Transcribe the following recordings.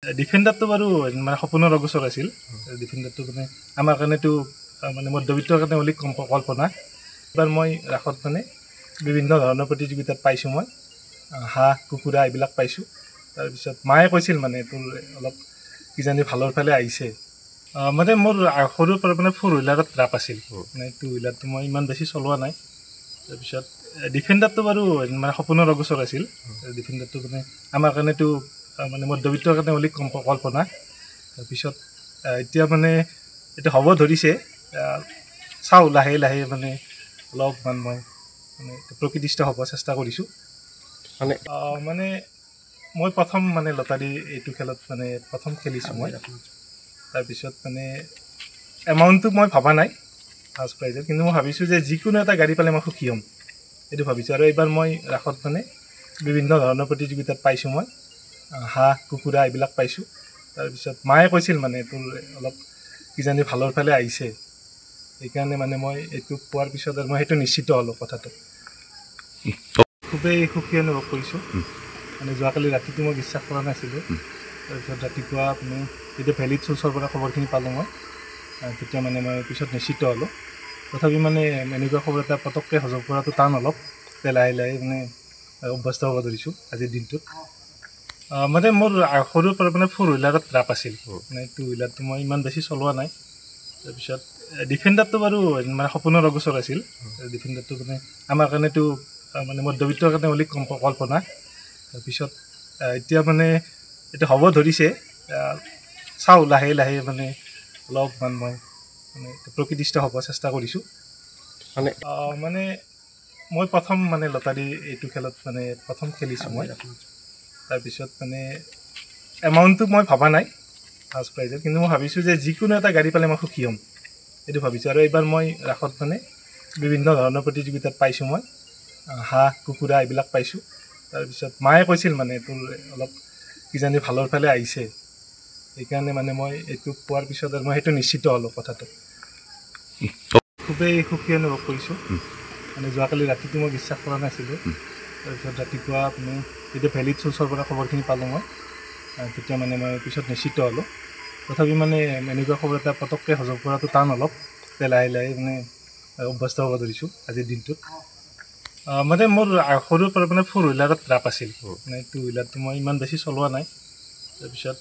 ডিফেন্ডাৰটো বাৰু মানে সপোনৰ অগোচৰ আছিল। ডিফেন্ডাৰটো মানে আমাৰ কাৰণেতো মানে মধ্যবিত্তৰ কাৰণে অলিক কম কল্পনা। এবাৰ মই ৰাসত মানে বিভিন্ন ধৰণৰ প্ৰতিযোগিতাত পাইছোঁ। মই হাঁহ কুকুৰা এইবিলাক পাইছোঁ। তাৰপিছত মায়ে কৈছিল মানে তোৰ অলপ কিজানি ভালৰ ফালে আহিছে। মানে মোৰ সৰুৰ পৰা মানে 4 হুইলাৰত ৰাপ আছিল, মানে 2 হুইলাৰটো মই ইমান বেছি চলোৱা নাই। তাৰপিছত ডিফেন্ডাৰটো বাৰু মানে সপোনৰ অগোচৰ আছিল। ডিফেন্ডাৰটো মানে আমাৰ কাৰণেতো মানে মধ্যবিত্তৰ কাৰণে অলিক কম কল্পনা। তাৰপিছত এতিয়া মানে এইটো হ'ব ধৰিছে, চাওঁ লাহে লাহে মানে অলপমান মই মানে প্ৰকৃতিস্থ হ'ব চেষ্টা কৰিছোঁ। মানে মই প্ৰথম মানে লটাৰী এইটো খেলত মানে প্ৰথম খেলিছোঁ মই। তাৰপিছত মানে এমাউণ্টটো মই ভবা নাই ফাৰ্ষ্ট প্ৰাইজৰ, কিন্তু মই ভাবিছোঁ যে যিকোনো এটা গাড়ী পালে মই সুখী হ'ম এইটো ভাবিছোঁ। আৰু এইবাৰ মই ৰাসত মানে বিভিন্ন ধৰণৰ প্ৰতিযোগিতাত পাইছোঁ। মই হাঁহ কুকুৰা এইবিলাক পাইছোঁ। তাৰপিছত মায়ে কৈছিল মানে তোৰ অলপ কিজানি ভালৰ ফালে আহিছে, সেইকাৰণে মানে মই এইটো পোৱাৰ পিছত আৰু মই সেইটো নিশ্চিত হ'লোঁ কথাটো। খুবেই সুখী অনুভৱ কৰিছোঁ। মানে যোৱাকালি ৰাতিটো মই বিশ্বাস কৰা নাছিলোঁ। তাৰপিছত ৰাতিপুৱা মানে যেতিয়া ভেলিড চ'ৰ্চৰ পৰা খবৰখিনি পালোঁ মই, তেতিয়া মানে মই পিছত নিশ্চিত হ'লোঁ। তথাপি মানে এনেকুৱা খবৰ এটা পটককৈ হজম কৰাটো টান অলপ, লাহে লাহে মানে অভ্যস্ত হ'ব ধৰিছোঁ আজিৰ দিনটোত। মানে মোৰ সৰুৰ পৰা মানে 4 হুইলাৰত ৰাপ আছিল, মানে 2 হুইলাৰটো মই ইমান বেছি চলোৱা নাই। তাৰপিছত ডিফেন্ডাৰটো বাৰু মানে সপোনৰ অগোচৰ আছিল। ডিফেন্ডাৰটো মানে আমাৰ কাৰণেতো মানে মধ্যবিত্তৰ কাৰণে অলিক কম কল্পনা। তাৰপিছত এতিয়া মানে এইটো হ'ব ধৰিছে, চাওঁ লাহে লাহে মানে অলপমান মই মানে প্ৰকৃতিস্থ হ'ব চেষ্টা কৰিছোঁ। মানে মই প্ৰথম মানে লটাৰী এইটো খেলত মানে প্ৰথম খেলিছোঁ মই। তাৰপিছত মানে এমাউণ্টটো মই ভবা নাই ফাৰ্ষ্ট প্ৰাইজৰ, কিন্তু মই ভাবিছোঁ যে যিকোনো এটা গাড়ী পালে মই সুখী হ'ম এইটো ভাবিছোঁ। আৰু এইবাৰ মই ৰাসত মানে বিভিন্ন ধৰণৰ প্ৰতিযোগিতাত পাইছোঁ। মই হাঁহ কুকুৰা এইবিলাক পাইছোঁ। তাৰপিছত মায়ে কৈছিল মানে তোৰ অলপ কিজানি ভালৰ ফালে আহিছে, সেইকাৰণে মানে মই এইটো পোৱাৰ পিছত আৰু মই সেইটো নিশ্চিত হ'লোঁ কথাটো। খুবেই সুখী অনুভৱ কৰিছোঁ। মানে যোৱাকালি ৰাতিটো মই বিশ্বাস কৰা নাছিলোঁ। তাৰপিছত ৰাতিপুৱা মানে যেতিয়া ভেলিড চ'ৰ্চৰ পৰা খবৰখিনি পালোঁ মই, তেতিয়া মানে মই পিছত নিশ্চিত হ'লোঁ। তথাপি মানে এনেকুৱা খবৰ এটা পটককৈ হজম কৰাটো টান অলপ, লাহে লাহে মানে অভ্যস্ত হ'ব ধৰিছোঁ আজিৰ দিনটোত। মানে মোৰ সৰুৰ পৰা মানে 4 হুইলাৰত ৰাপ আছিল, মানে 2 হুইলাৰটো মই ইমান বেছি চলোৱা নাই। তাৰপিছত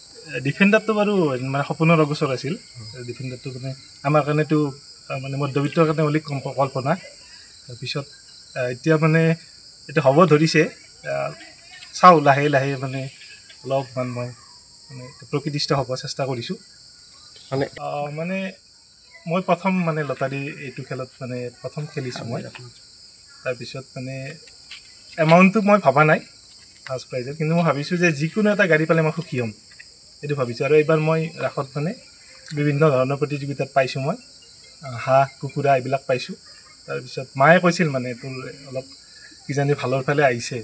ডিফেন্ডাৰটো বাৰু মানে সপোনৰ অগোচৰ আছিল। ডিফেন্ডাৰটো মানে আমাৰ কাৰণেতো মানে মধ্যবিত্তৰ কাৰণে অলিক কম কল্পনা। তাৰপিছত এতিয়া মানে এইটো হ'ব ধৰিছে, চাওঁ লাহে লাহে মানে অলপমান মই মানে প্ৰকৃতিস্থ হ'ব চেষ্টা কৰিছোঁ। মানে মই প্ৰথম মানে লটাৰী এইটো খেলত মানে প্ৰথম খেলিছোঁ মই। তাৰপিছত মানে এমাউণ্টটো মই ভবা নাই ফাৰ্ষ্ট প্ৰাইজৰ, কিন্তু মই ভাবিছোঁ যে যিকোনো এটা গাড়ী পালে মই সুখী হ'ম এইটো ভাবিছোঁ। আৰু এইবাৰ মই ৰাসত মানে বিভিন্ন ধৰণৰ প্ৰতিযোগিতাত পাইছোঁ। মই হাঁহ কুকুৰা এইবিলাক পাইছোঁ। তাৰপিছত মায়ে কৈছিল মানে তোৰ অলপ কিজানি ভালৰ ফালে আহিছে,